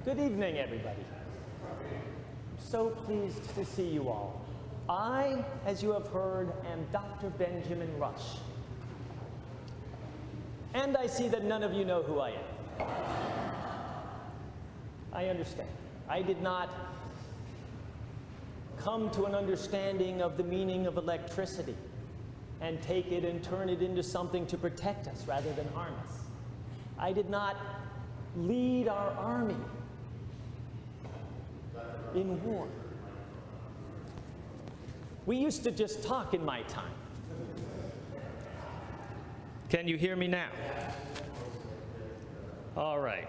Good evening, everybody. I'm so pleased to see you all. I, as you have heard, am Dr. Benjamin Rush. And I see that none of you know who I am. I understand. I did not come to an understanding of the meaning of electricity and take it and turn it into something to protect us rather than harm us. I did not lead our army in war. We used to just talk in my time. Can you hear me now? All right.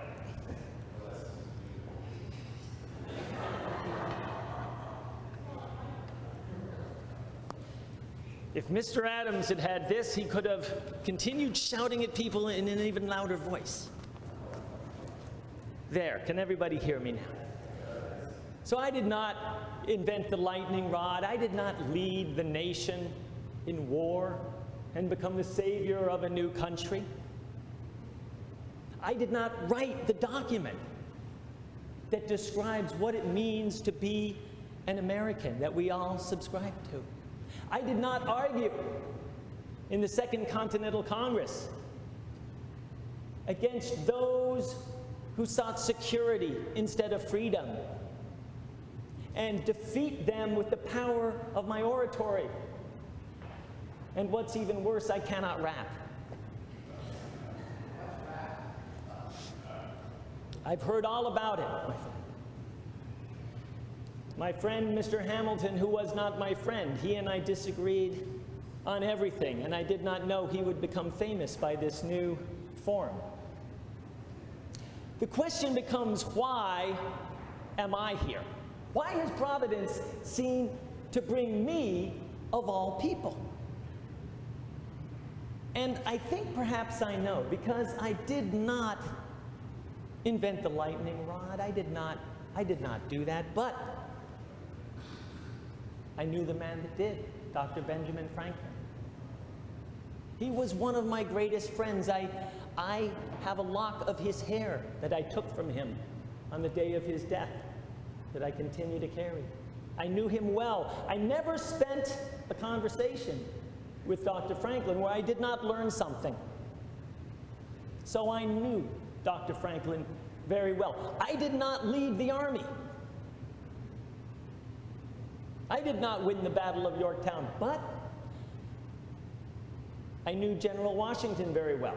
If Mr. Adams had had this, he could have continued shouting at people in an even louder voice. There, can everybody hear me now? So I did not invent the lightning rod. I did not lead the nation in war and become the savior of a new country. I did not write the document that describes what it means to be an American that we all subscribe to. I did not argue in the Second Continental Congress against those who sought security instead of freedom and defeat them with the power of my oratory. And what's even worse, I cannot rap. I've heard all about it, my friend. My friend, Mr. Hamilton, who was not my friend, he and I disagreed on everything, and I did not know he would become famous by this new form. The question becomes, why am I here? Why has Providence seemed to bring me, of all people? And I think perhaps I know, because I did not invent the lightning rod. I did not do that, but I knew the man that did, Dr. Benjamin Franklin. He was one of my greatest friends. I have a lock of his hair that I took from him on the day of his death that I continue to carry. I knew him well. I never spent a conversation with Dr. Franklin where I did not learn something. So I knew Dr. Franklin very well. I did not lead the army. I did not win the Battle of Yorktown, but I knew General Washington very well.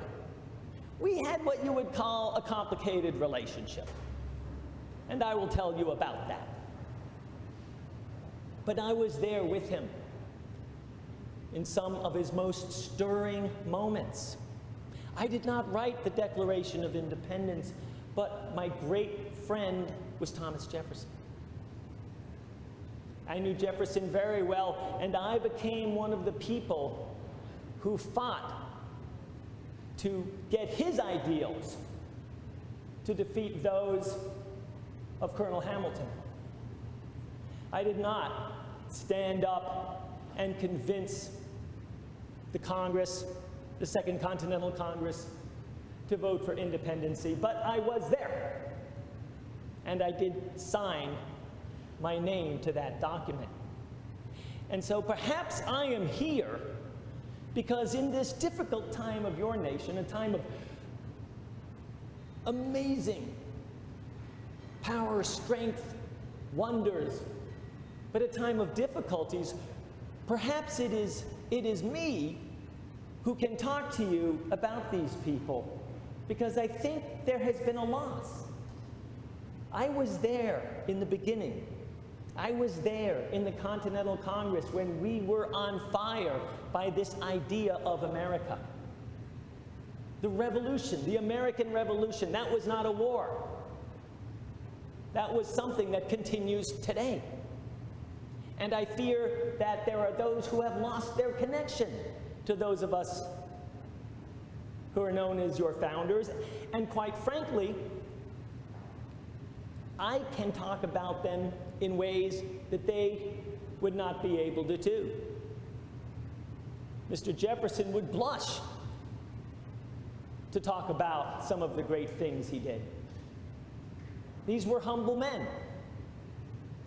We had what you would call a complicated relationship, and I will tell you about that. But I was there with him in some of his most stirring moments. I did not write the Declaration of Independence, but my great friend was Thomas Jefferson. I knew Jefferson very well, and I became one of the people who fought to get his ideals to defeat those of Colonel Hamilton. I did not stand up and convince the Congress, the Second Continental Congress, to vote for independency, but I was there, and I did sign my name to that document. And so perhaps I am here because in this difficult time of your nation, a time of amazing power, strength, wonders, but a time of difficulties, perhaps it is me who can talk to you about these people, because I think there has been a loss. I was there in the beginning. I was there in the Continental Congress when we were on fire by this idea of America. The revolution, the American Revolution, that was not a war. That was something that continues today. And I fear that there are those who have lost their connection to those of us who are known as your founders. And quite frankly, I can talk about them in ways that they would not be able to do. Mr. Jefferson would blush to talk about some of the great things he did. These were humble men,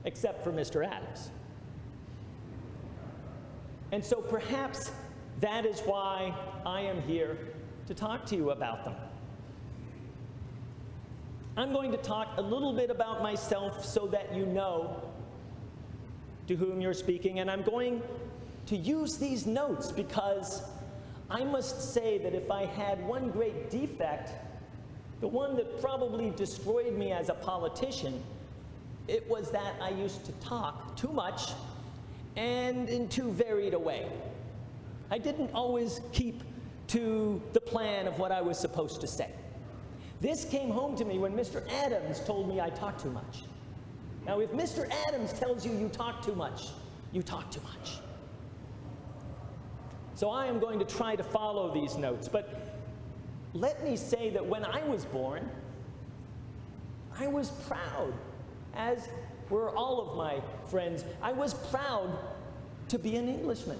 except for Mr. Adams. And so perhaps that is why I am here to talk to you about them. I'm going to talk a little bit about myself so that you know to whom you're speaking, and I'm going to use these notes because I must say that if I had one great defect, the one that probably destroyed me as a politician, it was that I used to talk too much and in too varied a way. I didn't always keep to the plan of what I was supposed to say. This came home to me when Mr. Adams told me I talk too much. Now, if Mr. Adams tells you you talk too much, you talk too much. So I am going to try to follow these notes, but let me say that when I was born, I was proud, as were all of my friends. I was proud to be an Englishman.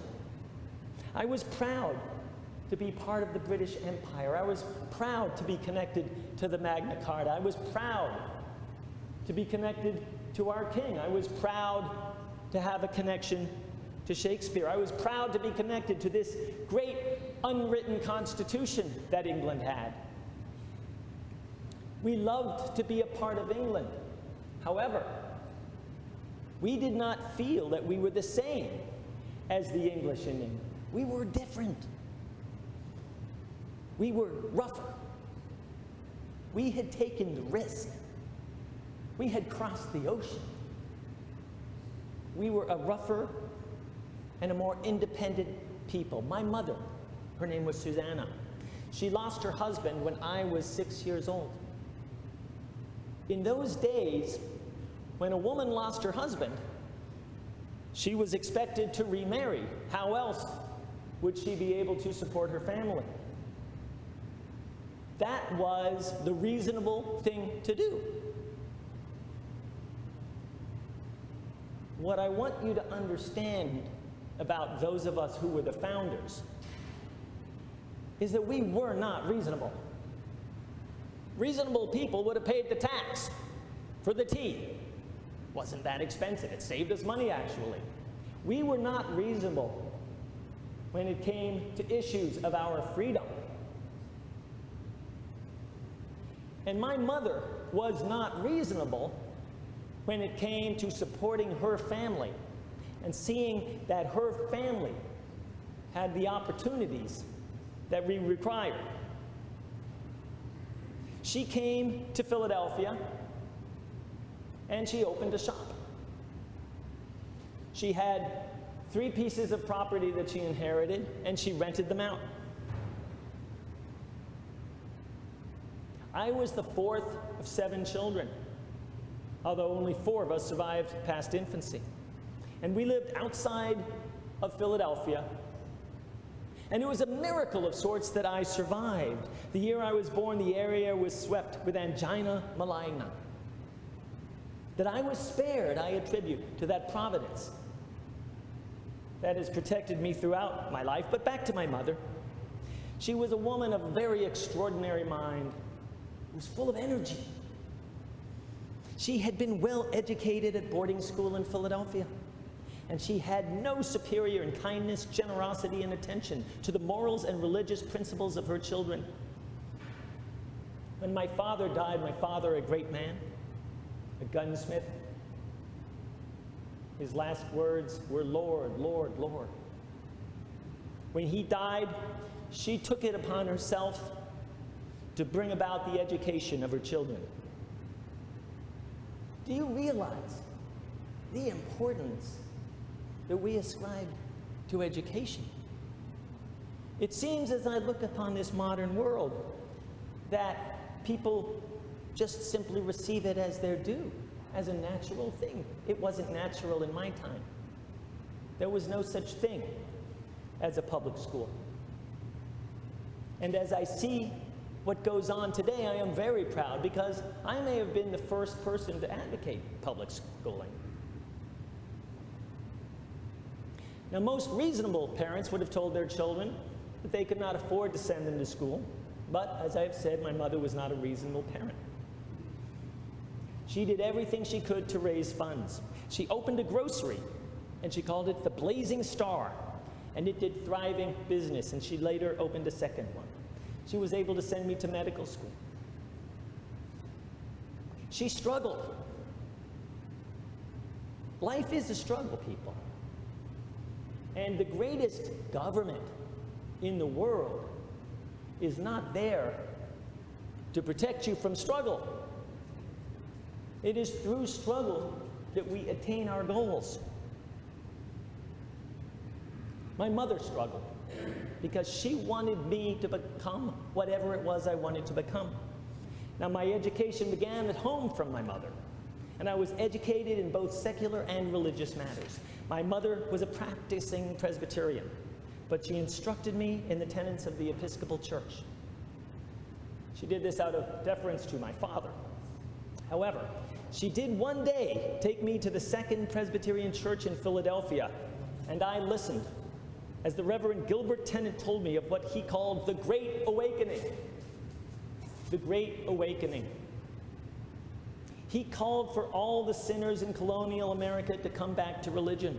I was proud to be part of the British Empire. I was proud to be connected to the Magna Carta. I was proud to be connected to our king. I was proud to have a connection to Shakespeare. I was proud to be connected to this great unwritten constitution that England had. We loved to be a part of England. However, we did not feel that we were the same as the English in England. We were different. We were rougher. We had taken the risk. We had crossed the ocean. We were a rougher and a more independent people. My mother, her name was Susanna. She lost her husband when I was 6 years old. In those days, when a woman lost her husband, she was expected to remarry. How else would she be able to support her family? That was the reasonable thing to do. What I want you to understand about those of us who were the founders is that we were not reasonable. Reasonable people would have paid the tax for the tea. Wasn't that expensive. It saved us money, actually. We were not reasonable when it came to issues of our freedom. And my mother was not reasonable when it came to supporting her family and seeing that her family had the opportunities that we required. She came to Philadelphia and she opened a shop. She had 3 pieces of property that she inherited and she rented them out. I was the 4th of 7 children, although only 4 of us survived past infancy. And we lived outside of Philadelphia. And it was a miracle of sorts that I survived. The year I was born, the area was swept with angina maligna. That I was spared, I attribute to that providence that has protected me throughout my life. But back to my mother. She was a woman of very extraordinary mind. Was full of energy. She had been well educated at boarding school in Philadelphia, and she had no superior in kindness, generosity, and attention to the morals and religious principles of her children. When my father died, my father, a great man, a gunsmith, his last words were, "Lord, Lord, Lord." When he died, she took it upon herself to bring about the education of her children. Do you realize the importance that we ascribe to education? It seems as I look upon this modern world that people just simply receive it as their due, as a natural thing. It wasn't natural in my time. There was no such thing as a public school. And as I see what goes on today, I am very proud because I may have been the first person to advocate public schooling. Now, most reasonable parents would have told their children that they could not afford to send them to school, but as I have said, my mother was not a reasonable parent. She did everything she could to raise funds. She opened a grocery, and she called it the Blazing Star, and it did thriving business, and she later opened a second one. She was able to send me to medical school. She struggled. Life is a struggle, people. And the greatest government in the world is not there to protect you from struggle. It is through struggle that we attain our goals. My mother struggled because she wanted me to become whatever it was I wanted to become. Now, my education began at home from my mother, and I was educated in both secular and religious matters. My mother was a practicing Presbyterian, but she instructed me in the tenets of the Episcopal Church. She did this out of deference to my father. However, she did one day take me to the Second Presbyterian Church in Philadelphia, and I listened as the Reverend Gilbert Tennant told me of what he called the Great Awakening. The Great Awakening. He called for all the sinners in colonial America to come back to religion.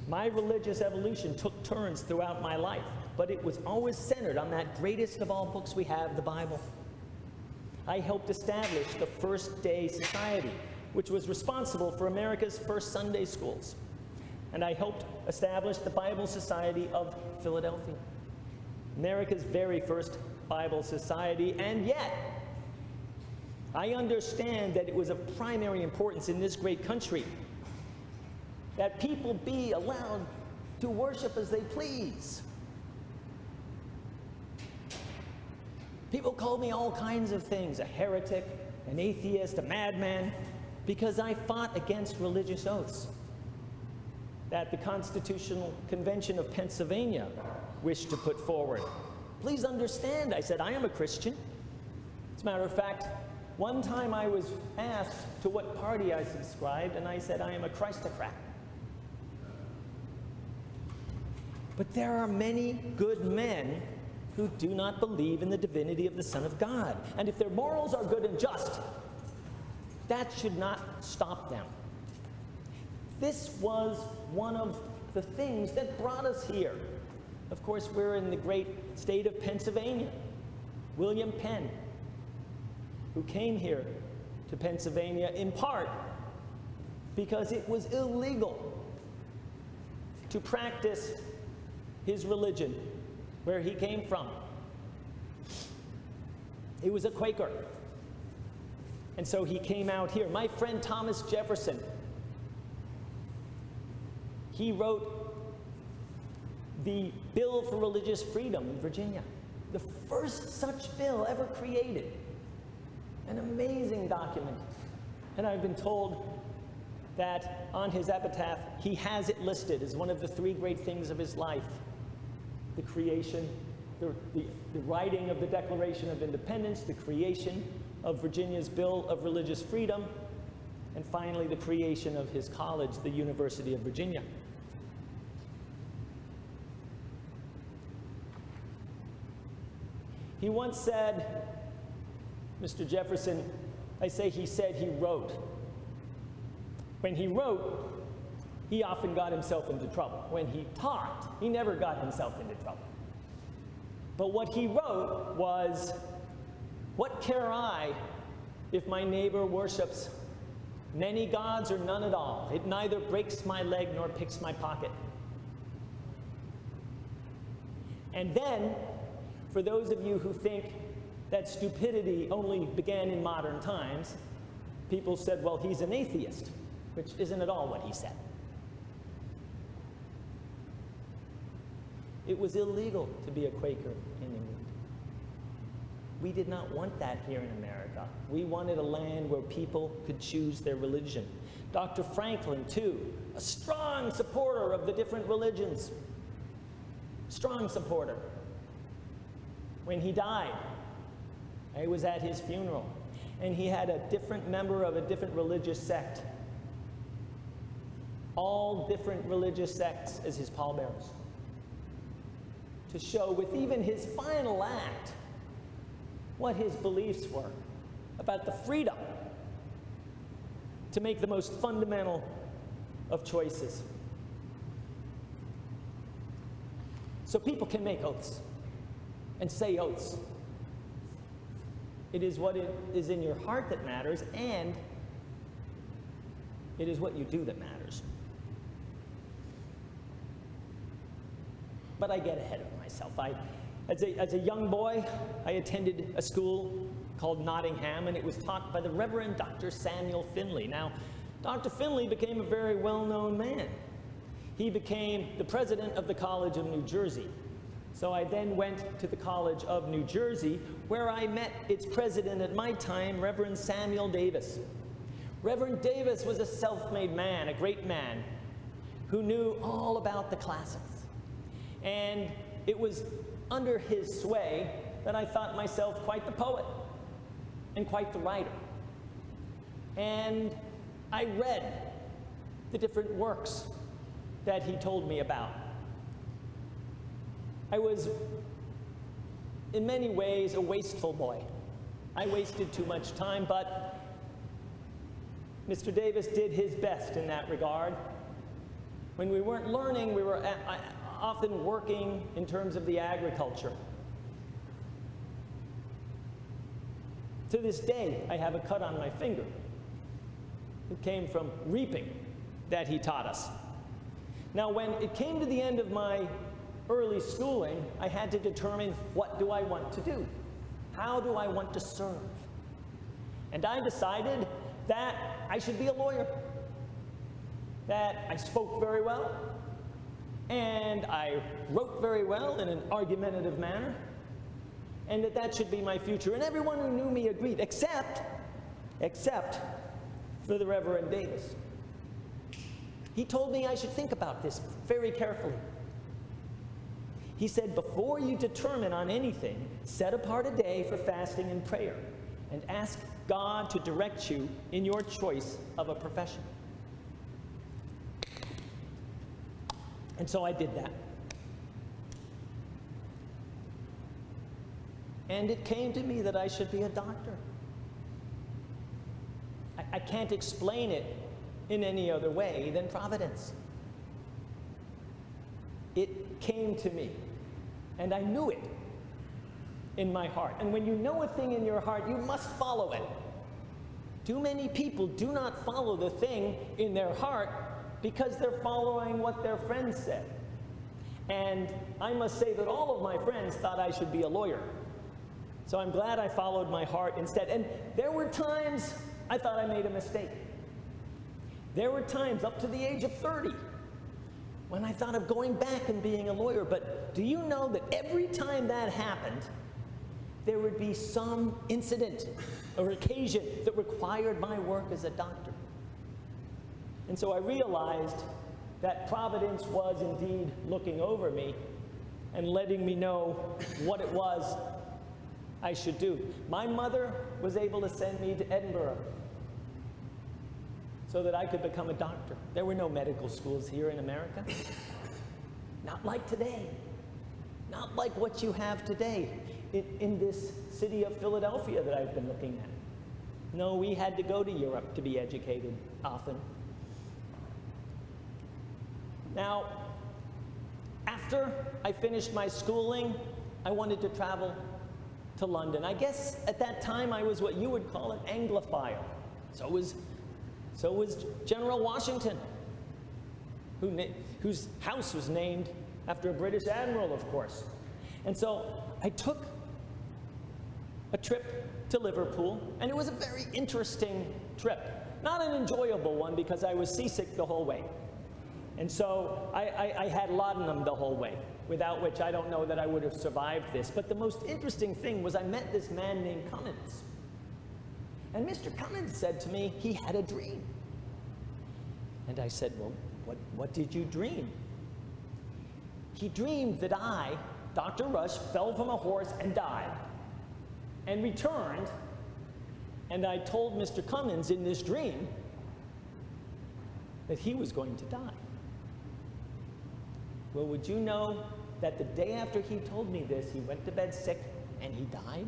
My religious evolution took turns throughout my life, but it was always centered on that greatest of all books we have, the Bible. I helped establish the First Day Society, which was responsible for America's first Sunday schools. And I helped establish the Bible Society of Philadelphia, America's very first Bible Society, and yet I understand that it was of primary importance in this great country that people be allowed to worship as they please. People called me all kinds of things, a heretic, an atheist, a madman, because I fought against religious oaths that the Constitutional Convention of Pennsylvania wished to put forward. Please understand, I said, I am a Christian. As a matter of fact, one time I was asked to what party I subscribed, and I said, I am a Christocrat. But there are many good men who do not believe in the divinity of the Son of God. And if their morals are good and just, that should not stop them. This was one of the things that brought us here. Of course, we're in the great state of Pennsylvania. William Penn, who came here to Pennsylvania in part because it was illegal to practice his religion where he came from. He was a Quaker. And so he came out here. My friend Thomas Jefferson, he wrote the Bill for Religious Freedom in Virginia, the first such bill ever created. An amazing document. And I've been told that on his epitaph, he has it listed as one of the three great things of his life: the creation, the writing of the Declaration of Independence, the creation of Virginia's Bill of Religious Freedom, and finally the creation of his college, the University of Virginia. He once said, Mr. Jefferson, I say he said he wrote. When he wrote, he often got himself into trouble. When he talked, he never got himself into trouble. But what he wrote was, what care I if my neighbor worships many gods or none at all? It neither breaks my leg nor picks my pocket. And then, for those of you who think that stupidity only began in modern times, people said, well, he's an atheist, which isn't at all what he said. It was illegal to be a Quaker in England. We did not want that here in America. We wanted a land where people could choose their religion. Dr. Franklin, too, a strong supporter of the different religions. Strong supporter. When he died, I was at his funeral, and he had a different member of a different religious sect. All different religious sects as his pallbearers. To show with even his final act what his beliefs were about the freedom to make the most fundamental of choices. So people can make oaths and say oaths. It is what is in your heart that matters, and it is what you do that matters. But I get ahead of myself. As a young boy, I attended a school called Nottingham, and it was taught by the Reverend Dr. Samuel Finley. Now, Dr. Finley became a very well-known man. He became the president of the College of New Jersey. So I then went to the College of New Jersey, where I met its president at my time, Reverend Samuel Davis. Reverend Davis was a self-made man, a great man, who knew all about the classics. And it was under his sway that I thought myself quite the poet and quite the writer. And I read the different works that he told me about. I was, in many ways, a wasteful boy. I wasted too much time, but Mr. Davis did his best in that regard. When we weren't learning, we were often working in terms of the agriculture. To this day, I have a cut on my finger. It came from reaping that he taught us. Now, when it came to the end of my early schooling, I had to determine, what do I want to do? How do I want to serve? And I decided that I should be a lawyer, that I spoke very well, and I wrote very well in an argumentative manner, and that should be my future. And everyone who knew me agreed, except for the Reverend Davis. He told me I should think about this very carefully. He said, before you determine on anything, set apart a day for fasting and prayer, and ask God to direct you in your choice of a profession. And so I did that. And it came to me that I should be a doctor. I can't explain it in any other way than providence. It came to me, and I knew it in my heart. And when you know a thing in your heart, you must follow it. Too many people do not follow the thing in their heart because they're following what their friends said. And I must say that all of my friends thought I should be a lawyer. So I'm glad I followed my heart instead. And there were times I thought I made a mistake. There were times up to the age of 30 when I thought of going back and being a lawyer. But do you know that every time that happened, there would be some incident or occasion that required my work as a doctor? And so I realized that providence was indeed looking over me and letting me know what it was I should do. My mother was able to send me to Edinburgh so that I could become a doctor. There were no medical schools here in America. Not like today. Not like what you have today in this city of Philadelphia that I've been looking at. No, we had to go to Europe to be educated often. Now, after I finished my schooling, I wanted to travel to London. I guess at that time I was what you would call an Anglophile. So was General Washington, whose house was named after a British admiral, of course. And so I took a trip to Liverpool, and it was a very interesting trip. Not an enjoyable one because I was seasick the whole way. And so I had laudanum the whole way, without which I don't know that I would have survived this. But the most interesting thing was I met this man named Cummins. And Mr. Cummins said to me he had a dream. And I said, well, what did you dream? He dreamed that I, Dr. Rush, fell from a horse and died, and returned, and I told Mr. Cummins in this dream that he was going to die. Well, would you know that the day after he told me this, he went to bed sick, and he died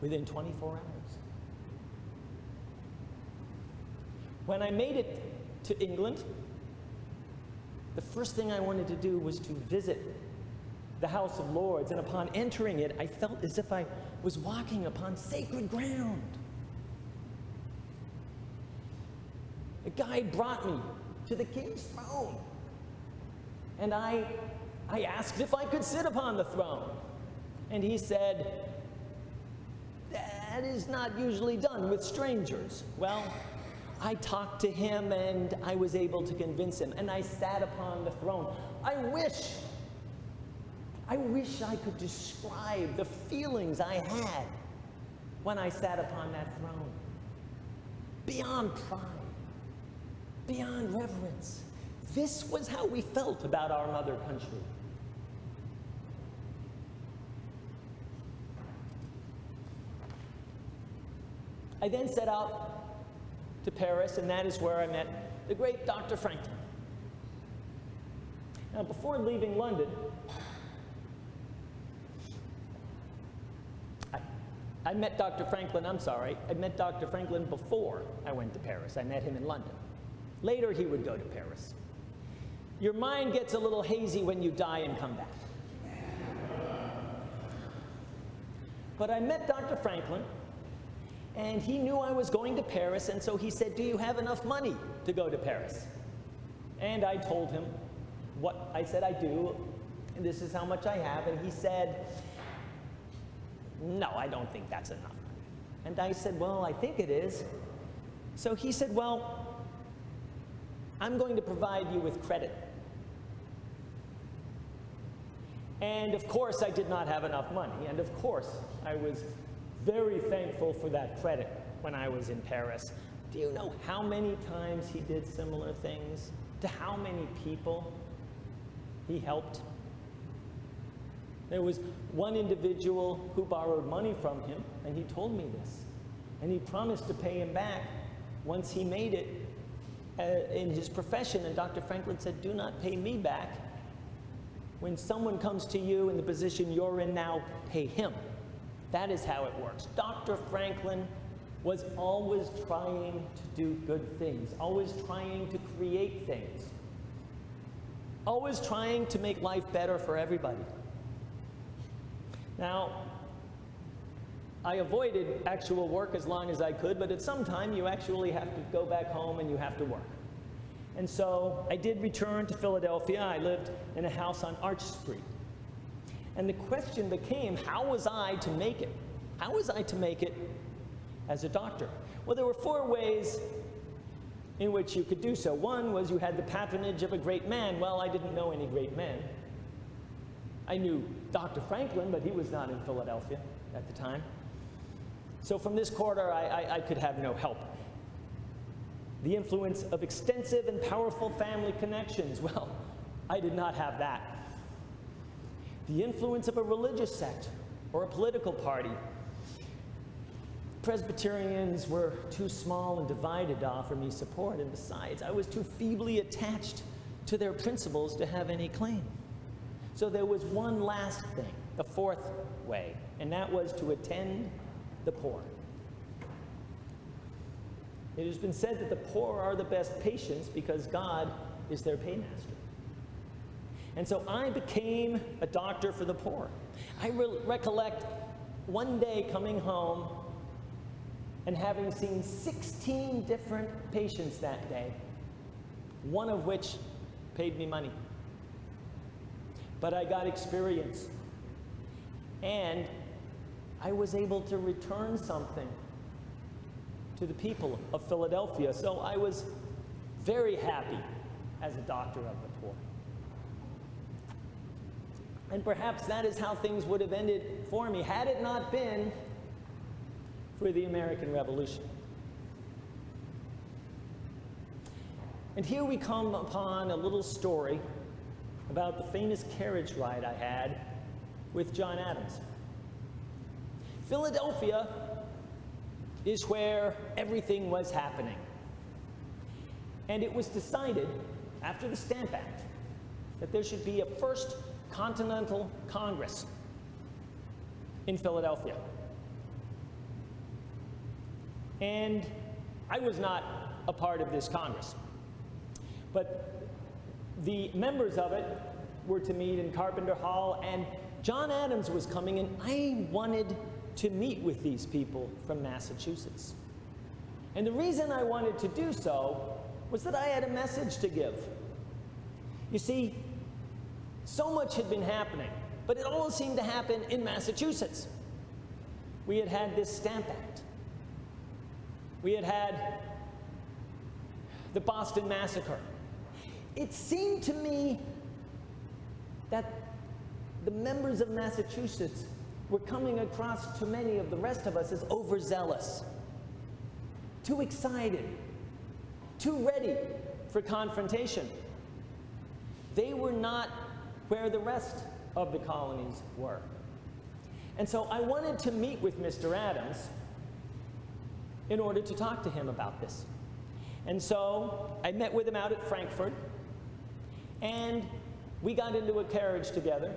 within 24 hours. When I made it to England, the first thing I wanted to do was to visit the House of Lords, and upon entering it, I felt as if I was walking upon sacred ground. A guide brought me to the king's throne, and I asked if I could sit upon the throne. And he said, "That is not usually done with strangers." Well, I talked to him and I was able to convince him, and I sat upon the throne. I wish I could describe the feelings I had when I sat upon that throne. Beyond pride, beyond reverence. This was how we felt about our mother country. I then set out to Paris, and that is where I met the great Dr. Franklin. Now, before leaving London, I met Dr. Franklin before I went to Paris. I met him in London. Later, he would go to Paris. Your mind gets a little hazy when you die and come back. But I met Dr. Franklin, and he knew I was going to Paris, and so he said, "Do you have enough money to go to Paris?" And I told him what I said I do, and this is how much I have, and he said, "No, I don't think that's enough." And I said, "Well, I think it is." So he said, "Well, I'm going to provide you with credit." And of course, I did not have enough money, and of course, I was very thankful for that credit when I was in Paris. Do you know how many times he did similar things? To how many people he helped? There was one individual who borrowed money from him, and he told me this. And he promised to pay him back once he made it in his profession. And Dr. Franklin said, "Do not pay me back. When someone comes to you in the position you're in now, pay him." That is how it works. Dr. Franklin was always trying to do good things, always trying to create things, always trying to make life better for everybody. Now, I avoided actual work as long as I could, but at some time you actually have to go back home and you have to work. And so I did return to Philadelphia. I lived in a house on Arch Street. And the question became, how was I to make it? How was I to make it as a doctor? Well, there were 4 ways in which you could do so. One was you had the patronage of a great man. Well, I didn't know any great men. I knew Dr. Franklin, but he was not in Philadelphia at the time. So from this quarter, I could have no help. The influence of extensive and powerful family connections. Well, I did not have that. The influence of a religious sect or a political party. Presbyterians were too small and divided to offer me support, and besides, I was too feebly attached to their principles to have any claim. So there was one last thing, the 4th way, and that was to attend the poor. It has been said that the poor are the best patients because God is their paymaster. And so I became a doctor for the poor. I recollect one day coming home and having seen 16 different patients that day, one of which paid me money. But I got experience, and I was able to return something to the people of Philadelphia. So I was very happy as a doctor of the poor. And perhaps that is how things would have ended for me had it not been for the American Revolution. And here we come upon a little story about the famous carriage ride I had with John Adams. Philadelphia is where everything was happening. And it was decided, after the Stamp Act, that there should be a first Continental Congress in Philadelphia. And I was not a part of this Congress. But the members of it were to meet in Carpenter Hall, and John Adams was coming, and I wanted to meet with these people from Massachusetts. And the reason I wanted to do so was that I had a message to give. You see, so much had been happening, but it all seemed to happen in Massachusetts. We had had this Stamp Act. We had had the Boston Massacre. It seemed to me that the members of Massachusetts were coming across to many of the rest of us as overzealous, too excited, too ready for confrontation. They were not where the rest of the colonies were. And so I wanted to meet with Mr. Adams in order to talk to him about this. And so I met with him out at Frankfurt, and we got into a carriage together,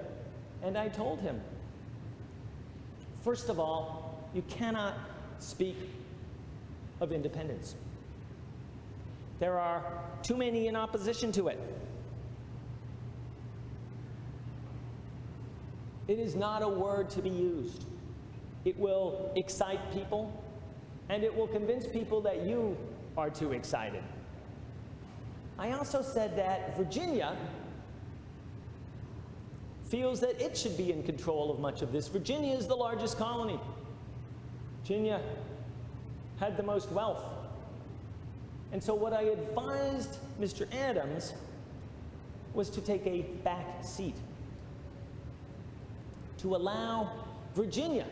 and I told him, first of all, you cannot speak of independence. There are too many in opposition to it. It is not a word to be used. It will excite people, and it will convince people that you are too excited. I also said that Virginia feels that it should be in control of much of this. Virginia is the largest colony. Virginia had the most wealth. And so what I advised Mr. Adams was to take a back seat, to allow Virginia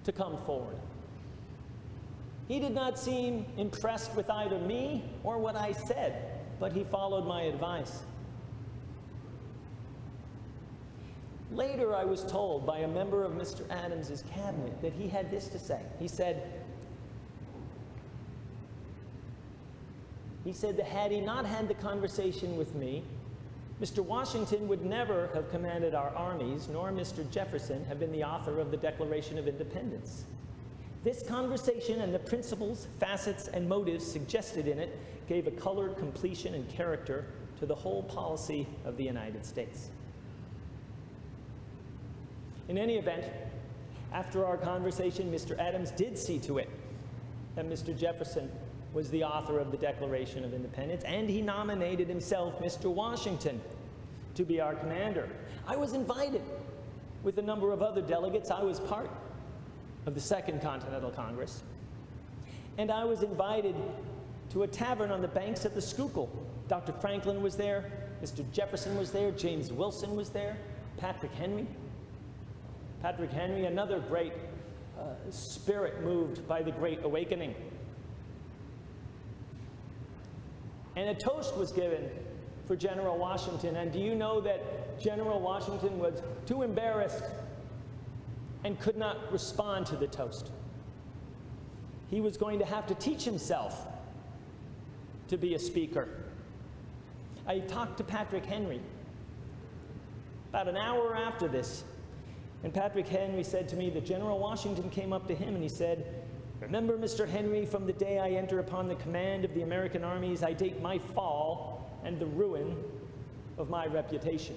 to come forward. He did not seem impressed with either me or what I said, but he followed my advice. Later, I was told by a member of Mr. Adams's cabinet that he had this to say. He said that had he not had the conversation with me, Mr. Washington would never have commanded our armies, nor Mr. Jefferson have been the author of the Declaration of Independence. This conversation and the principles, facets, and motives suggested in it gave a color, completion, and character to the whole policy of the United States. In any event, after our conversation, Mr. Adams did see to it that Mr. Jefferson was the author of the Declaration of Independence, and he nominated himself, Mr. Washington, to be our commander. I was invited with a number of other delegates. I was part of the Second Continental Congress, and I was invited to a tavern on the banks of the Schuylkill. Dr. Franklin was there, Mr. Jefferson was there, James Wilson was there, Patrick Henry, another great spirit moved by the Great Awakening. And a toast was given for General Washington. And do you know that General Washington was too embarrassed and could not respond to the toast? He was going to have to teach himself to be a speaker. I talked to Patrick Henry about an hour after this, and Patrick Henry said to me that General Washington came up to him and he said, "Remember, Mr. Henry, from the day I enter upon the command of the American armies, I date my fall and the ruin of my reputation."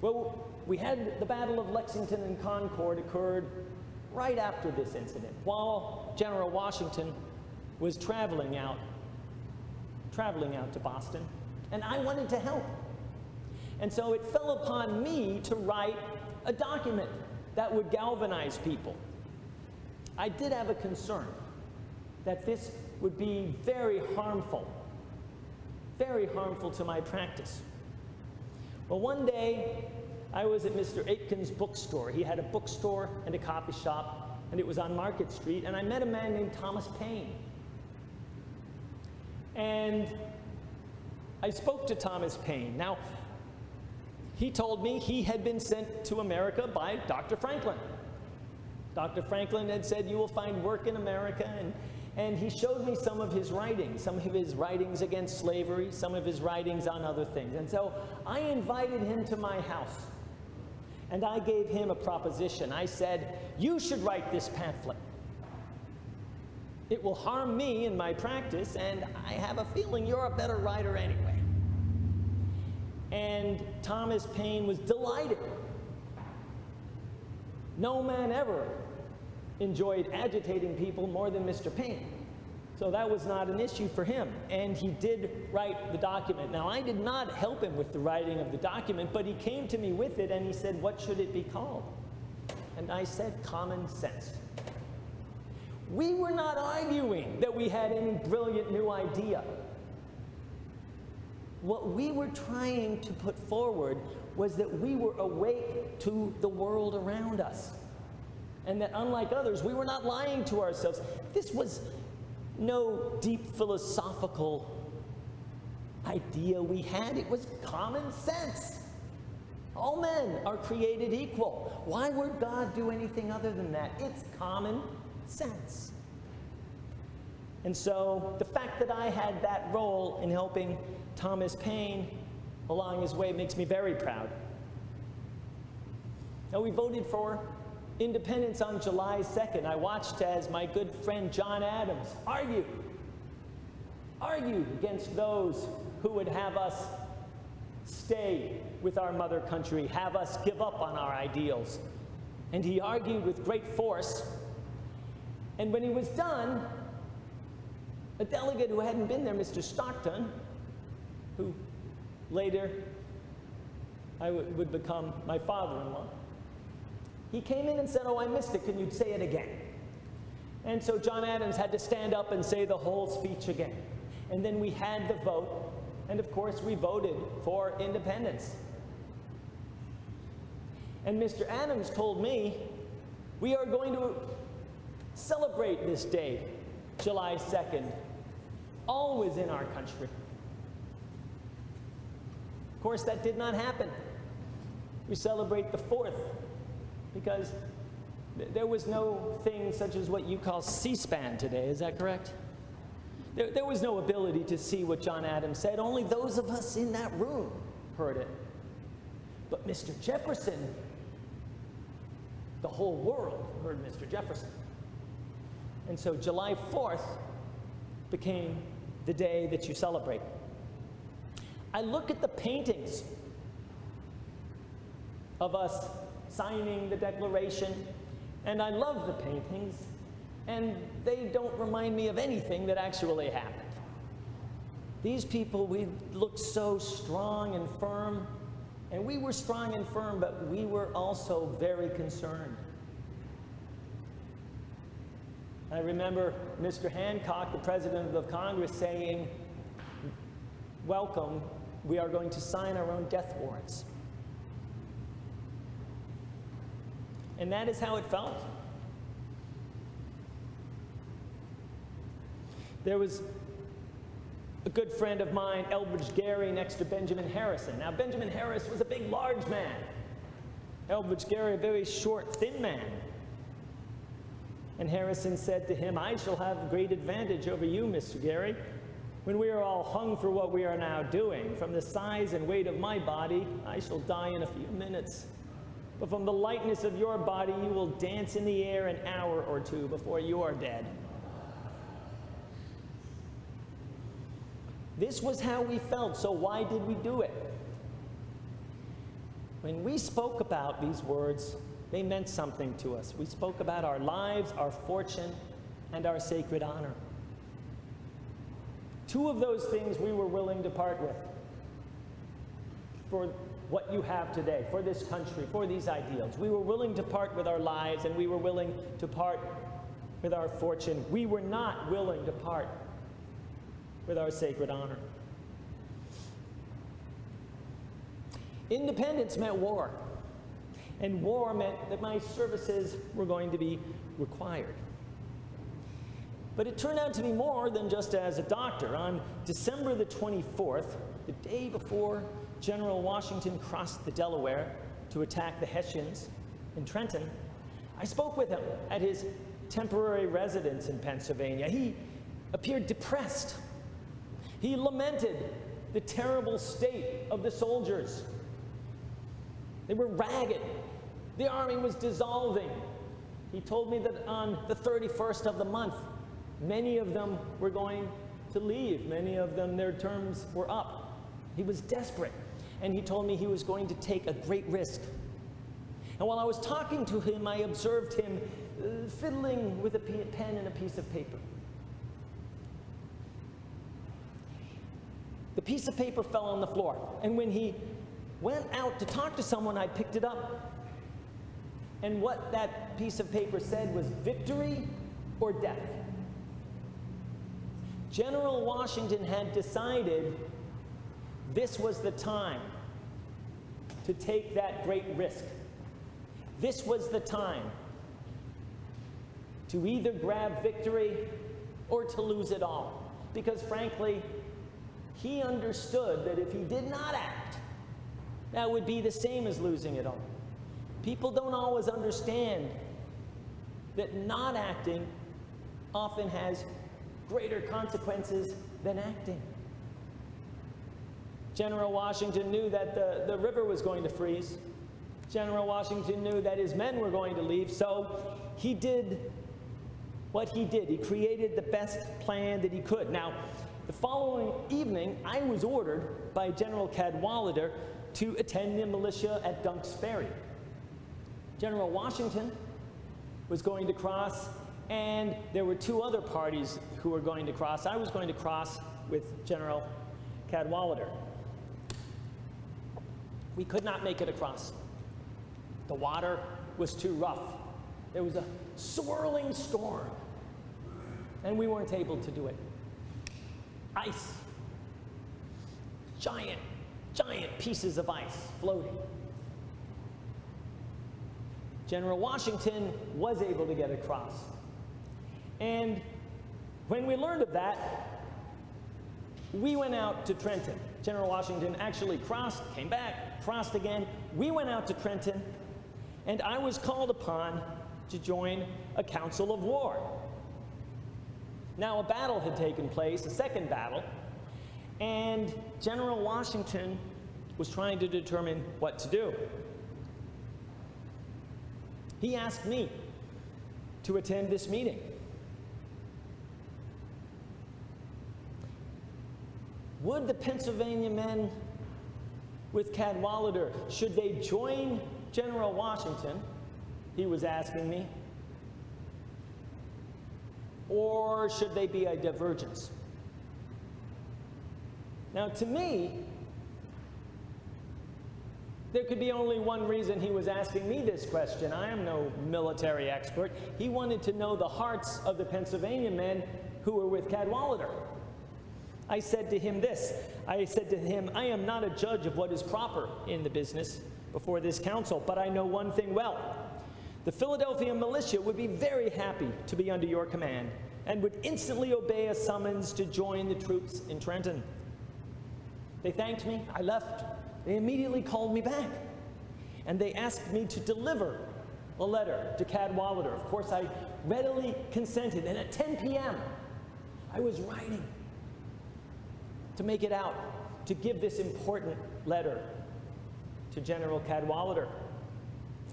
Well, we had the Battle of Lexington and Concord occurred right after this incident, while General Washington was traveling out to Boston, and I wanted to help. And so it fell upon me to write a document that would galvanize people. I did have a concern that this would be very harmful to my practice. Well, one day I was at Mr. Aitken's bookstore. He had a bookstore and a coffee shop, and it was on Market Street, and I met a man named Thomas Paine. And I spoke to Thomas Paine. Now, he told me he had been sent to America by Dr. Franklin. Dr. Franklin had said, "You will find work in America," and he showed me some of his writings against slavery, some of his writings on other things. And so I invited him to my house, and I gave him a proposition. I said, "You should write this pamphlet." It will harm me in my practice, and I have a feeling you're a better writer anyway. And Thomas Paine was delighted. No man ever enjoyed agitating people more than Mr. Paine. So that was not an issue for him, and he did write the document. Now, I did not help him with the writing of the document, but he came to me with it and he said, "What should it be called?" And I said, "Common Sense." We were not arguing that we had any brilliant new idea. What we were trying to put forward was that we were awake to the world around us, and that unlike others, we were not lying to ourselves. This was no deep philosophical idea we had. It was common sense. All men are created equal. Why would God do anything other than that? It's common sense. And so the fact that I had that role in helping Thomas Paine along his way makes me very proud. Now, we voted for independence on July 2nd. I watched as my good friend John Adams argued against those who would have us stay with our mother country, have us give up on our ideals. And he argued with great force. And when he was done, a delegate who hadn't been there, Mr. Stockton, who later would become my father-in-law, he came in and said, "Oh, I missed it. Can you say it again?" And so John Adams had to stand up and say the whole speech again. And then we had the vote, and of course we voted for independence. And Mr. Adams told me, "We are going to celebrate this day, July 2nd, always in our country." Of course, that did not happen. We celebrate the 4th because there was no thing such as what you call C-SPAN today. Is that correct? There was no ability to see what John Adams said. Only those of us in that room heard it. But Mr. Jefferson, the whole world heard Mr. Jefferson. And so July 4th became the day that you celebrate. I look at the paintings of us signing the Declaration, and I love the paintings, and they don't remind me of anything that actually happened. These people, we looked so strong and firm, and we were strong and firm, but we were also very concerned. I remember Mr. Hancock, the President of Congress, saying, "Welcome, we are going to sign our own death warrants." And that is how it felt. There was a good friend of mine, Elbridge Gerry, next to Benjamin Harrison. Now, Benjamin Harrison was a big, large man. Elbridge Gerry, a very short, thin man. And Harrison said to him, "I shall have great advantage over you, Mr. Gerry. When we are all hung for what we are now doing, from the size and weight of my body, I shall die in a few minutes. But from the lightness of your body, you will dance in the air an hour or two before you are dead." This was how we felt, so why did we do it? When we spoke about these words, they meant something to us. We spoke about our lives, our fortune, and our sacred honor. Two of those things we were willing to part with for what you have today, for this country, for these ideals. We were willing to part with our lives, and we were willing to part with our fortune. We were not willing to part with our sacred honor. Independence meant war, and war meant that my services were going to be required. But it turned out to be more than just as a doctor. On December the 24th, the day before General Washington crossed the Delaware to attack the Hessians in Trenton, I spoke with him at his temporary residence in Pennsylvania. He appeared depressed. He lamented the terrible state of the soldiers. They were ragged. The army was dissolving. He told me that on the 31st of the month, Many of them were going to leave. Many of them, their terms were up. He was desperate, and he told me he was going to take a great risk. And while I was talking to him, I observed him fiddling with a pen and a piece of paper. The piece of paper fell on the floor, and when he went out to talk to someone, I picked it up. And what that piece of paper said was victory or death. General Washington had decided this was the time to take that great risk. This was the time to either grab victory or to lose it all. Because frankly, he understood that if he did not act, that would be the same as losing it all. People don't always understand that not acting often has greater consequences than acting. General Washington knew that the river was going to freeze. General Washington knew that his men were going to leave, so he did what he did. He created the best plan that he could. Now, the following evening, I was ordered by General Cadwalader to attend the militia at Dunk's Ferry. General Washington was going to cross, and there were two other parties who were going to cross. I was going to cross with General Cadwalader. We could not make it across. The water was too rough. There was a swirling storm, and we weren't able to do it. Ice. Giant pieces of ice floating. General Washington was able to get across. And when we learned of that, we went out to Trenton. General Washington actually crossed, came back, crossed again. We went out to Trenton, and I was called upon to join a council of war. Now, a battle had taken place, a second battle, and General Washington was trying to determine what to do. He asked me to attend this meeting. Would the Pennsylvania men with Cadwalader, should they join General Washington, he was asking me, or should they be a divergence? Now, to me, there could be only one reason he was asking me this question. I am no military expert. He wanted to know the hearts of the Pennsylvania men who were with Cadwalader. I said to him this. I said to him, I am not a judge of what is proper in the business before this council, but I know one thing well. The Philadelphia militia would be very happy to be under your command and would instantly obey a summons to join the troops in Trenton. They thanked me. I left. They immediately called me back, and they asked me to deliver a letter to Cadwalader. Of course, I readily consented, and at 10 p.m., I was writing to make it out, to give this important letter to General Cadwalader.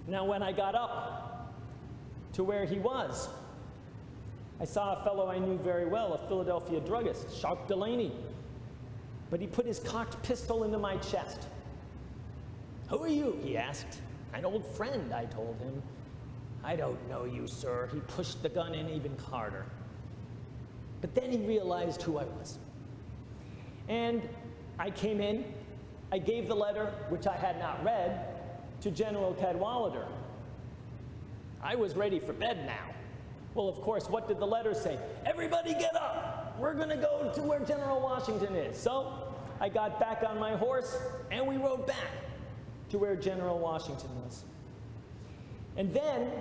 Now, when I got up to where he was, I saw a fellow I knew very well, a Philadelphia druggist, Sharp Delaney. But he put his cocked pistol into my chest. Who are you? He asked. An old friend, I told him. I don't know you, sir. He pushed the gun in even harder. But then he realized who I was. And I came in, I gave the letter, which I had not read, to General Cadwalader. I was ready for bed now. Well, of course, what did the letter say? Everybody get up! We're gonna go to where General Washington is. So I got back on my horse, and we rode back to where General Washington was. And then,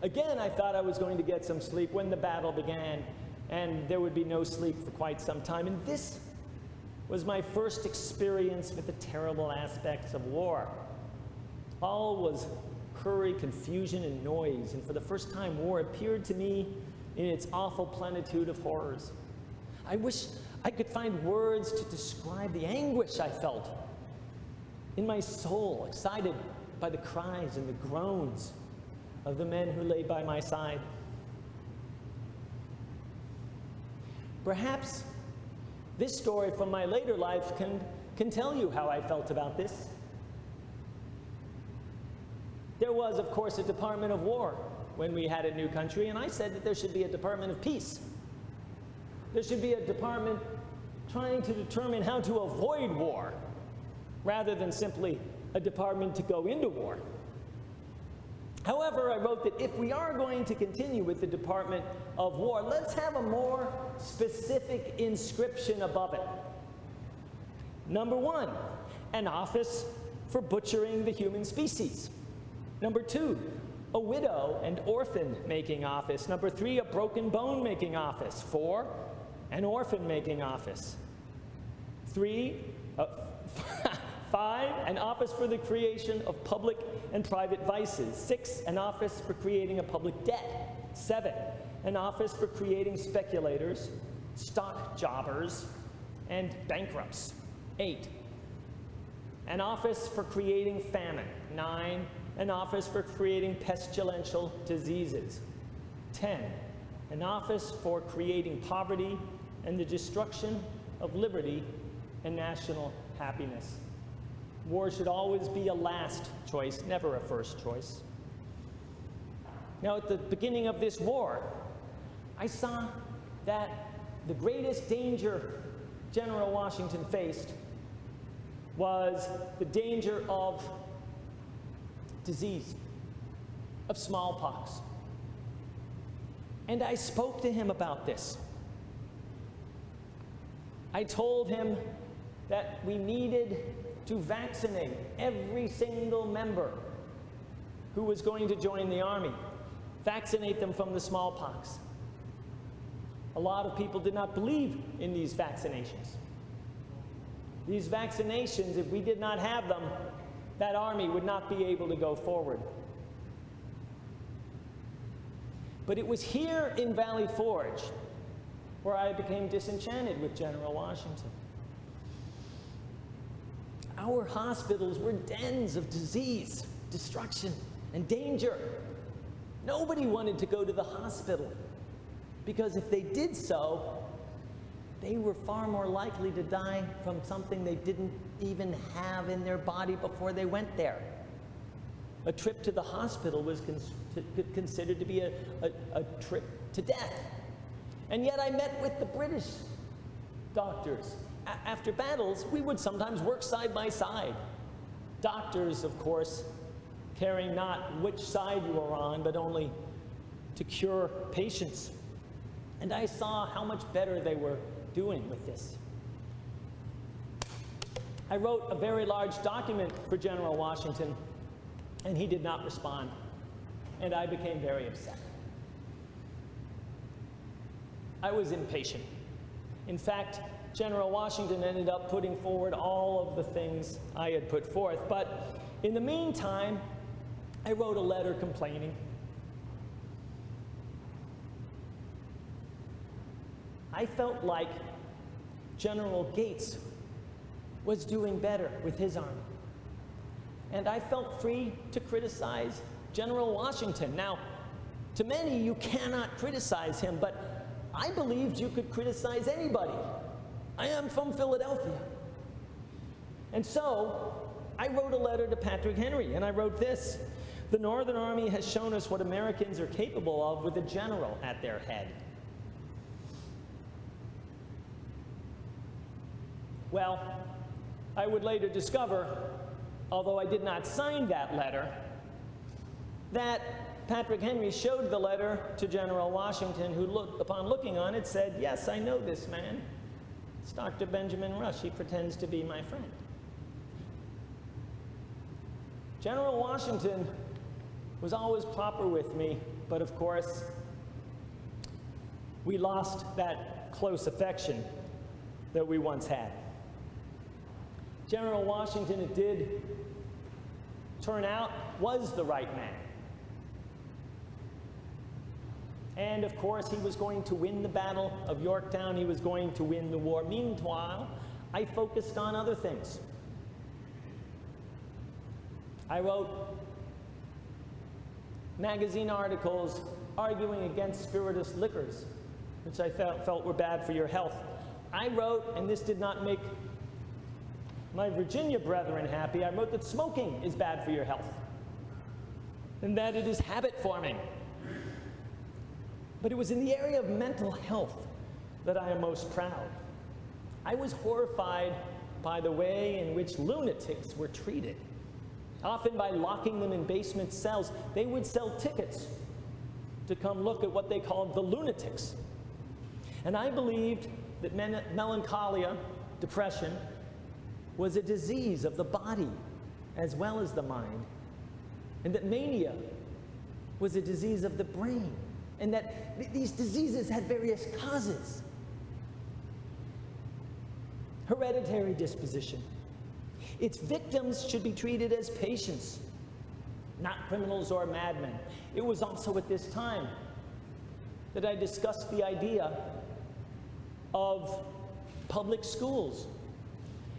again, I thought I was going to get some sleep when the battle began, and there would be no sleep for quite some time. And this was my first experience with the terrible aspects of war. All was hurry, confusion, and noise, and for the first time, war appeared to me in its awful plenitude of horrors. I wish I could find words to describe the anguish I felt in my soul, excited by the cries and the groans of the men who lay by my side. Perhaps this story from my later life can tell you how I felt about this. There was, of course, a Department of War when we had a new country, and I said that there should be a Department of Peace. There should be a department trying to determine how to avoid war, rather than simply a department to go into war. However, I wrote that if we are going to continue with the Department of War, let's have a more specific inscription above it. Number 1, an office for butchering the human species. Number 2, a widow and orphan making office. Number 3, a broken bone making office. 4, an orphan making office. 5, an office for the creation of public and private vices. 6, an office for creating a public debt. 7, an office for creating speculators, stock jobbers, and bankrupts. 8, an office for creating famine. 9, an office for creating pestilential diseases. 10, an office for creating poverty and the destruction of liberty and national happiness. War should always be a last choice, never a first choice. Now, at the beginning of this war, I saw that the greatest danger General Washington faced was the danger of disease, of smallpox. And I spoke to him about this. I told him that we needed to vaccinate every single member who was going to join the Army, vaccinate them from the smallpox. A lot of people did not believe in these vaccinations. These vaccinations, if we did not have them, that Army would not be able to go forward. But it was here in Valley Forge where I became disenchanted with General Washington. Our hospitals were dens of disease, destruction, and danger. Nobody wanted to go to the hospital because if they did so, they were far more likely to die from something they didn't even have in their body before they went there. A trip to the hospital was considered to be a trip to death. And yet I met with the British doctors. After battles, we would sometimes work side by side. Doctors, of course, caring not which side you were on, but only to cure patients. And I saw how much better they were doing with this. I wrote a very large document for General Washington, and he did not respond. And I became very upset. I was impatient. In fact, General Washington ended up putting forward all of the things I had put forth. But in the meantime, I wrote a letter complaining. I felt like General Gates was doing better with his army. And I felt free to criticize General Washington. Now, to many, you cannot criticize him, but I believed you could criticize anybody. I am from Philadelphia. And so, I wrote a letter to Patrick Henry, and I wrote this: "The Northern Army has shown us what Americans are capable of with a general at their head." Well, I would later discover, although I did not sign that letter, that Patrick Henry showed the letter to General Washington, who, upon looking on it, said, "Yes, I know this man. It's Dr. Benjamin Rush. He pretends to be my friend." General Washington was always proper with me, but of course, we lost that close affection that we once had. General Washington, it did turn out, was the right man. And of course, he was going to win the Battle of Yorktown. He was going to win the war. Meanwhile, I focused on other things. I wrote magazine articles arguing against spirituous liquors which I felt were bad for your health. I wrote, and this did not make my Virginia brethren happy, I wrote that smoking is bad for your health and that it is habit forming. But it was in the area of mental health that I am most proud. I was horrified by the way in which lunatics were treated. Often by locking them in basement cells, they would sell tickets to come look at what they called the lunatics. And I believed that melancholia, depression, was a disease of the body as well as the mind, and that mania was a disease of the brain, and that these diseases had various causes. Hereditary disposition. Its victims should be treated as patients, not criminals or madmen. It was also at this time that I discussed the idea of public schools.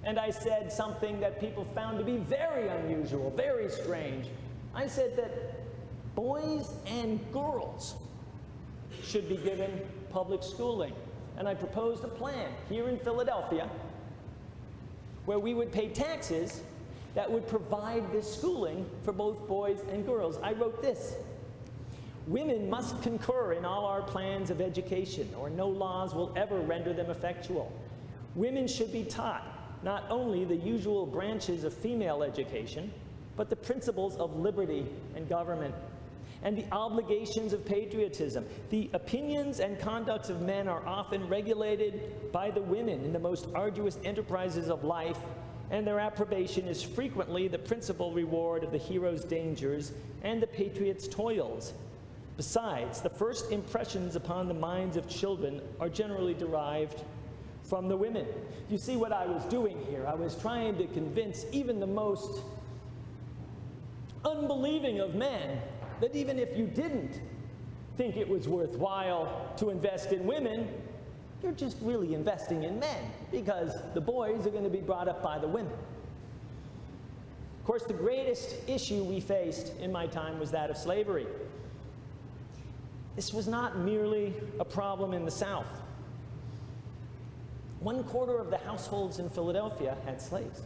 And I said something that people found to be very unusual, very strange. I said that boys and girls should be given public schooling. And I proposed a plan here in Philadelphia where we would pay taxes that would provide this schooling for both boys and girls. I wrote this: women must concur in all our plans of education, or no laws will ever render them effectual. Women should be taught not only the usual branches of female education, but the principles of liberty and government, and the obligations of patriotism. The opinions and conducts of men are often regulated by the women in the most arduous enterprises of life, and their approbation is frequently the principal reward of the hero's dangers and the patriot's toils. Besides, the first impressions upon the minds of children are generally derived from the women. You see what I was doing here? I was trying to convince even the most unbelieving of men that even if you didn't think it was worthwhile to invest in women, you're just really investing in men, because the boys are going to be brought up by the women. Of course, the greatest issue we faced in my time was that of slavery. This was not merely a problem in the South. 1/4 of the households in Philadelphia had slaves.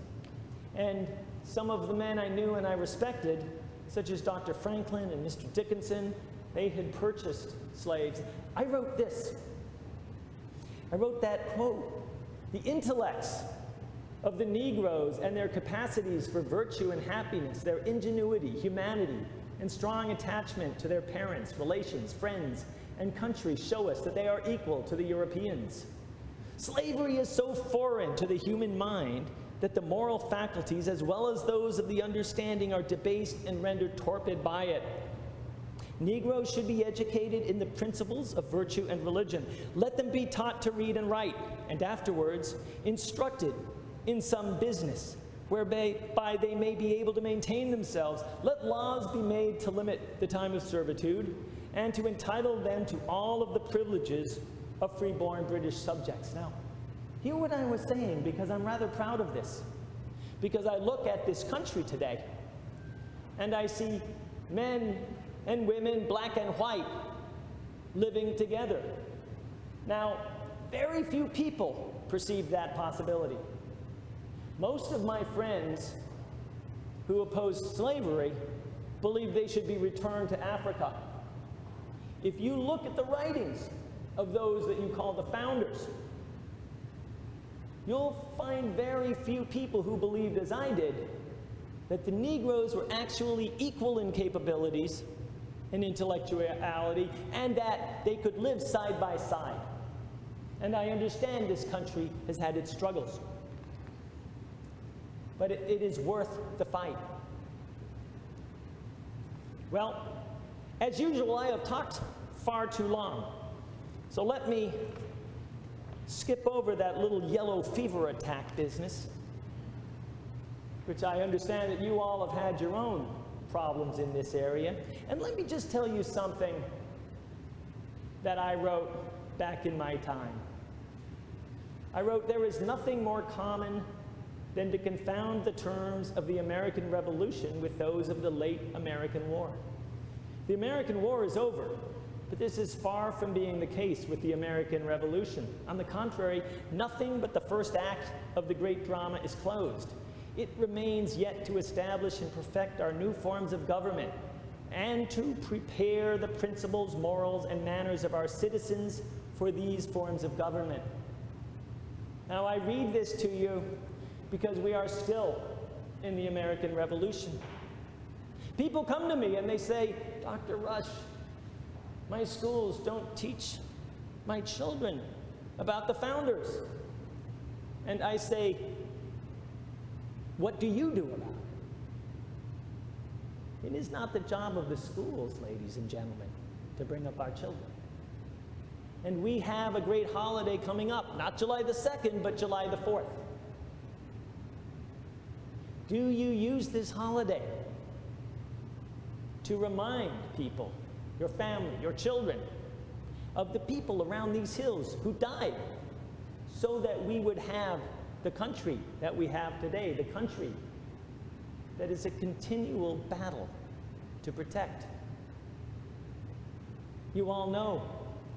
And some of the men I knew and I respected, such as Dr. Franklin and Mr. Dickinson, they had purchased slaves. I wrote this. I wrote that, quote, "The intellects of the Negroes and their capacities for virtue and happiness, their ingenuity, humanity, and strong attachment to their parents, relations, friends, and country show us that they are equal to the Europeans. Slavery is so foreign to the human mind that the moral faculties, as well as those of the understanding, are debased and rendered torpid by it. Negroes should be educated in the principles of virtue and religion. Let them be taught to read and write, and afterwards instructed in some business, whereby they may be able to maintain themselves. Let laws be made to limit the time of servitude, and to entitle them to all of the privileges of free-born British subjects." Now, hear what I was saying, because I'm rather proud of this. Because I look at this country today, and I see men and women, black and white, living together. Now, very few people perceive that possibility. Most of my friends who oppose slavery believe they should be returned to Africa. If you look at the writings of those that you call the founders, you'll find very few people who believed, as I did, that the Negroes were actually equal in capabilities and intellectuality, and that they could live side by side. And I understand this country has had its struggles, but it is worth the fight. Well, as usual, I have talked far too long. So let me skip over that little yellow fever attack business, which I understand that you all have had your own problems in this area. And let me just tell you something that I wrote back in my time. I wrote, "There is nothing more common than to confound the terms of the American Revolution with those of the late American War. The American War is over, But this is far from being the case with the American Revolution. On the contrary, nothing but the first act of the great drama is closed. It remains yet to establish and perfect our new forms of government and to prepare the principles, morals, and manners of our citizens for these forms of government. Now, I read this to you because we are still in the American Revolution. People come to me and they say, Dr. Rush, my schools don't teach my children about the founders. And I say, what do you do about it? It is not the job of the schools, ladies and gentlemen, to bring up our children. And we have a great holiday coming up, not July the 2nd, but July the 4th. Do you use this holiday to remind people, your family, your children, of the people around these hills who died so that we would have the country that we have today, the country that is a continual battle to protect? You all know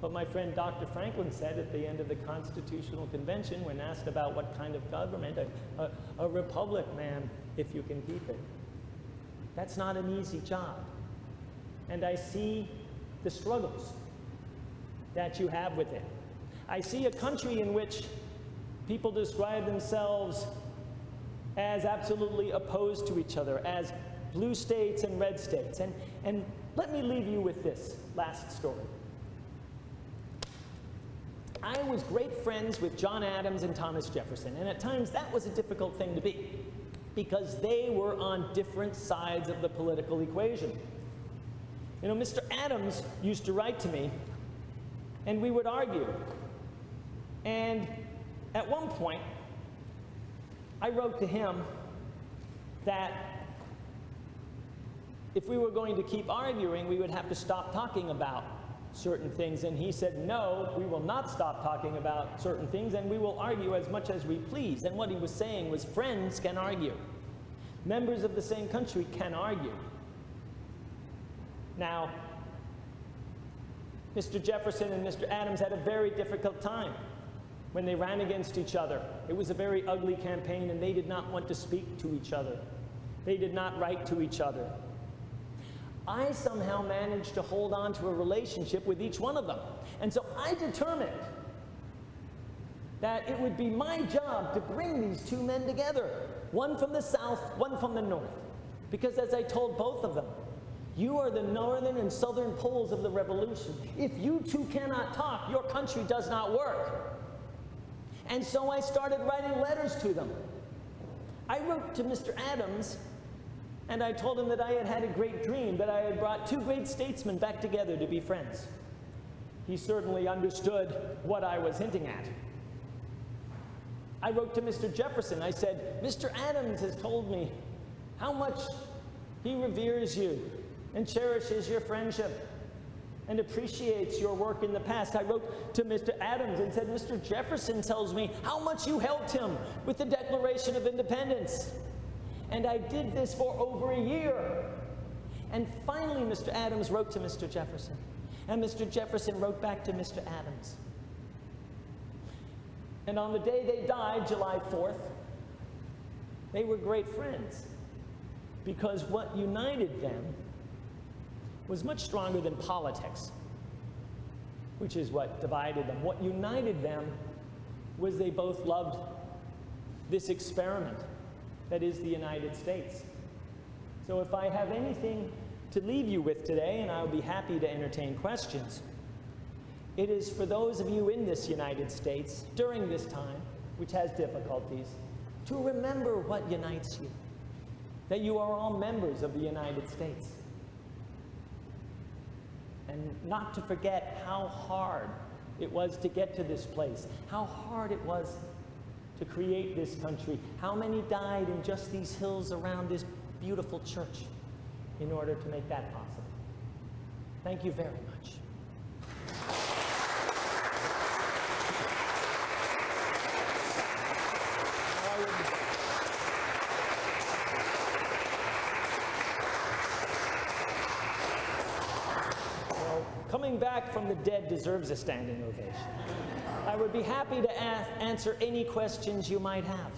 what my friend Dr. Franklin said at the end of the Constitutional Convention when asked about what kind of government, a republic, ma'am, if you can keep it. That's not an easy job. And I see the struggles that you have with it. I see a country in which people describe themselves as absolutely opposed to each other, as blue states and red states. And let me leave you with this last story. I was great friends with John Adams and Thomas Jefferson, and at times that was a difficult thing to be, because they were on different sides of the political equation. You know, Mr. Adams used to write to me, and we would argue. And at one point, I wrote to him that if we were going to keep arguing, we would have to stop talking about certain things. And he said, no, we will not stop talking about certain things, and we will argue as much as we please. And what he was saying was, friends can argue. Members of the same country can argue. Now, Mr. Jefferson and Mr. Adams had a very difficult time when they ran against each other. It was a very ugly campaign, and they did not want to speak to each other. They did not write to each other. I somehow managed to hold on to a relationship with each one of them. And so I determined that it would be my job to bring these two men together, one from the South, one from the North. Because as I told both of them, you are the northern and southern poles of the revolution. If you two cannot talk, your country does not work. And so I started writing letters to them. I wrote to Mr. Adams, and I told him that I had had a great dream, that I had brought two great statesmen back together to be friends. He certainly understood what I was hinting at. I wrote to Mr. Jefferson. I said, Mr. Adams has told me how much he reveres you and cherishes your friendship and appreciates your work in the past. I wrote to Mr. Adams and said, Mr. Jefferson tells me how much you helped him with the Declaration of Independence. And I did this for over a year. And finally, Mr. Adams wrote to Mr. Jefferson. And Mr. Jefferson wrote back to Mr. Adams. And on the day they died, July 4th, they were great friends, because what united them was much stronger than politics, which is what divided them. What united them was they both loved this experiment that is the United States. So if I have anything to leave you with today, and I'll be happy to entertain questions, it is for those of you in this United States during this time, which has difficulties, to remember what unites you, that you are all members of the United States. And not to forget how hard it was to get to this place, how hard it was to create this country, how many died in just these hills around this beautiful church in order to make that possible. Thank you very much. Well, Coming back from the dead deserves a standing ovation. I would be happy to answer any questions you might have.